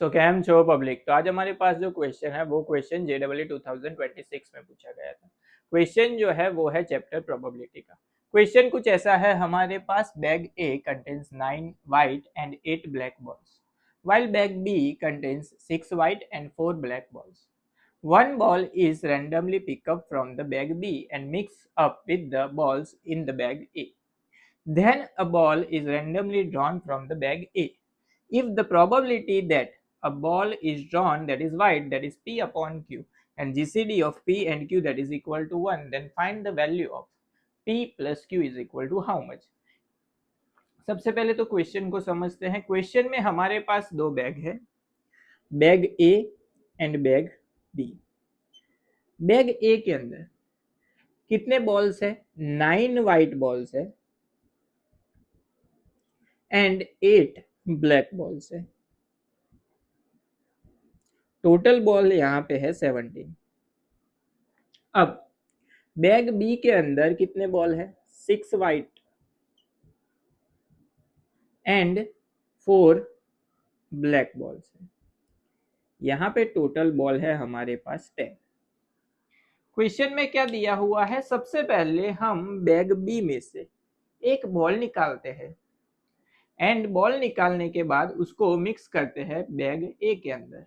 सो cam छो public. तो आज हमारे पास जो क्वेश्चन है वो क्वेश्चन JEE 2026 में पूछा गया था। क्वेश्चन जो है वो है चैप्टर प्रोबेबिलिटी का। क्वेश्चन कुछ ऐसा है, हमारे पास bag A contains 9 white and 8 black balls, while bag B contains 6 white and 4 black balls. One ball is randomly picked up from the bag B and mixed up with the balls in the bag A. Then a ball is randomly drawn from the bag A. If the probability that a ball is drawn that is white, that is P upon Q, and GCD of P and Q that is equal to 1, then find the value of P plus Q is equal to how much. सबसे पहले तो question को समझते हैं। Question में हमारे पास दो bag है, bag A and bag B. Bag A के अंदर कितने बॉल्स है? 9 व्हाइट बॉल्स है एंड 8 ब्लैक बॉल्स है। टोटल बॉल यहाँ पे है 17। अब बैग बी के अंदर कितने बॉल है? 6 व्हाइट एंड 4 ब्लैक बॉल्स है। यहाँ पे टोटल बॉल है हमारे पास 10। क्वेश्चन में क्या दिया हुआ है? सबसे पहले हम बैग बी में से एक बॉल निकालते हैं एंड बॉल निकालने के बाद उसको मिक्स करते हैं बैग ए के अंदर।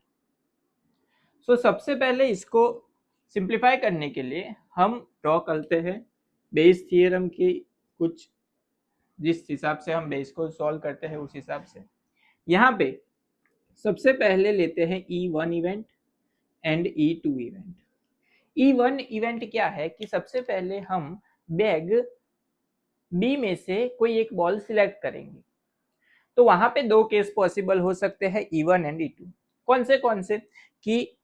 सो सबसे पहले इसको सिंप्लीफाई करने के लिए हम ड्रॉ करते हैं बेस थियरम की कुछ, जिस हिसाब से हम बेस को सॉल्व करते हैं उस हिसाब से। यहाँ पे सबसे पहले लेते हैं E1 event and E2 event. E1 event क्या है कि सबसे पहले हम बैग बी में से कोई एक बॉल सिलेक्ट करेंगे। तो वहां पे दो केस पॉसिबल हो सकते हैं, E1 एंड E2। कौन से कि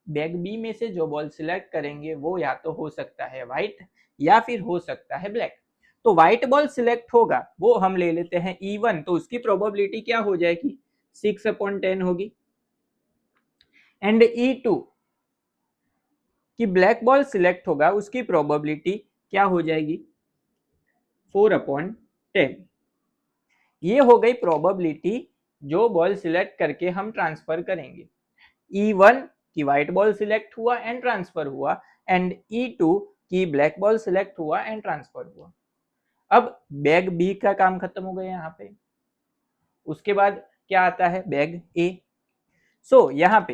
बैग बी में से जो बॉल सिलेक्ट करेंगे वो या तो हो सकता है व्हाइट या फिर हो सकता है ब्लैक। तो व्हाइट बॉल सिलेक्ट होगा वो हम ले लेते हैं E1, तो उसकी प्रोबेबिलिटी क्या हो जाएगी? 6/10 होगी। एंड E2 कि ब्लैक बॉल सिलेक्ट होगा उसकी प्रोबेबिलिटी क्या हो जाएगी? 4/10। ये हो गई प्रोबेबिलिटी जो बॉल सिलेक्ट करके हम ट्रांसफर करेंगे। E1 की व्हाइट बॉल सिलेक्ट हुआ एंड ट्रांसफर हुआ एंड E2 की ब्लैक बॉल सिलेक्ट हुआ एंड ट्रांसफर हुआ। अब बैग बी का काम खत्म हो गया यहाँ पे। उसके बाद क्या आता है? बैग ए। सो यहाँ पे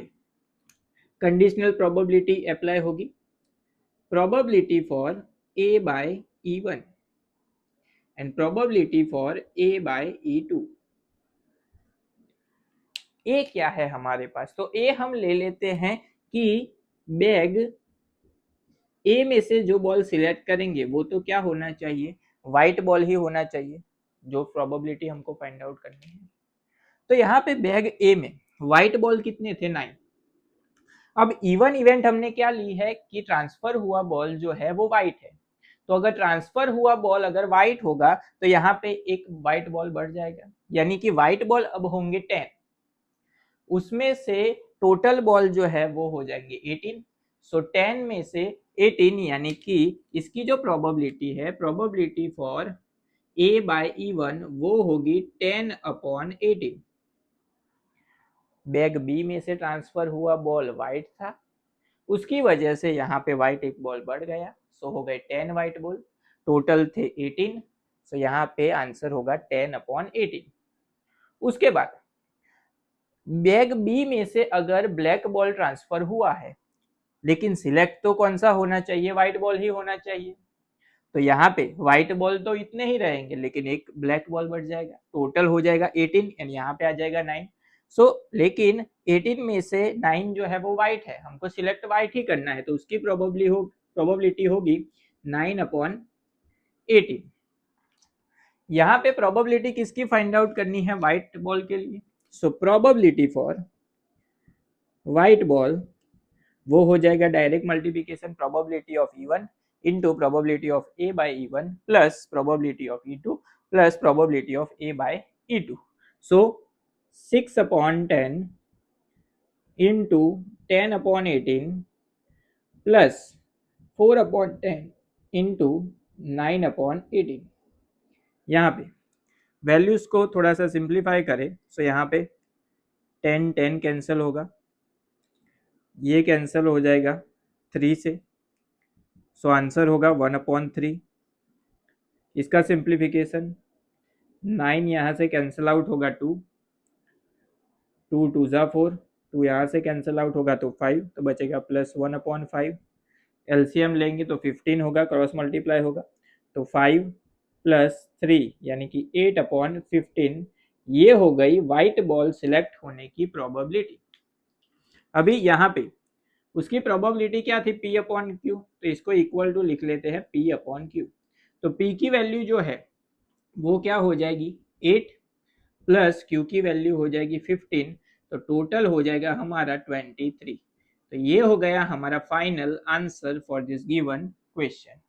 कंडीशनल प्रोबेबिलिटी अप्लाई होगी। Probability for A by E1 and probability for A by E2। A क्या है हमारे पास? तो ए हम ले लेते हैं कि बैग ए में से जो बॉल सिलेक्ट करेंगे वो तो क्या होना चाहिए? व्हाइट बॉल ही होना चाहिए, जो प्रोबेबिलिटी हमको फाइंड आउट करनी है। तो यहाँ पे बैग ए में व्हाइट बॉल कितने थे? 9। अब इवन इवेंट हमने क्या ली है कि ट्रांसफर हुआ बॉल जो है वो व्हाइट है। तो अगर ट्रांसफर हुआ बॉल अगर व्हाइट होगा तो यहाँ पे एक व्हाइट बॉल बढ़ जाएगा, यानी कि व्हाइट बॉल अब होंगे 10। उसमें से टोटल बॉल जो है वो हो जाएंगे 18। सो 10 में से 18, यानी कि इसकी जो प्रोबेबिलिटी है, probability for A by E1 वो होगी 10/18। बैग बी में से ट्रांसफर हुआ बॉल व्हाइट था, उसकी वजह से यहाँ पे व्हाइट एक बॉल बढ़ गया, सो हो गए 10 व्हाइट बॉल। टोटल थे 18, सो यहाँ पे आंसर होगा 10/18। उसके बाद बैग बी में से अगर ब्लैक बॉल ट्रांसफर हुआ है, लेकिन सिलेक्ट तो कौन सा होना चाहिए? व्हाइट बॉल ही होना चाहिए। तो यहाँ पे व्हाइट बॉल तो इतने ही रहेंगे, लेकिन एक ब्लैक बॉल बढ़ जाएगा, टोटल हो जाएगा 18 एंड यहाँ पे आ जाएगा 9। सो लेकिन 18 में से 9 जो है वो व्हाइट है, हमको सिलेक्ट व्हाइट ही करना है, तो उसकी प्रोबेबिलिटी होगी 9/18। यहाँ पे प्रोबेबिलिटी किसकी फाइंड आउट करनी है? व्हाइट बॉल के लिए। So probability for white ball वो हो जाएगा direct multiplication probability of E1 into probability of A by E1 plus probability of E2 plus probability of A by E2. So 6/10 into 10/18 plus 4/10 into 9/18। यहाँ पे values को थोड़ा सा simplify करें, सो यहाँ पे 10 10 कैंसिल होगा, ये कैंसिल हो जाएगा 3 से, सो आंसर होगा 1/3। इसका सिंप्लीफिकेशन 9 यहाँ से कैंसिल आउट होगा 2, 2 2 ज़ा 4, 2 यहाँ से कैंसिल आउट होगा तो 5, तो बचेगा +1/5। एलसीएम लेंगे तो 15 होगा, क्रॉस मल्टीप्लाई होगा तो 5 + 3 यानी कि 8/15। ये हो गई व्हाइट बॉल सिलेक्ट होने की प्रोबेबिलिटी। अभी यहाँ पे उसकी प्रोबेबिलिटी क्या थी, P/Q, तो इसको इक्वल टू लिख लेते हैं P/Q। तो P की वैल्यू जो है वो क्या हो जाएगी 8 प्लस Q की वैल्यू हो जाएगी 15, तो टोटल हो जाएगा हमारा 23। तो ये हो गया हमारा final answer for this given question.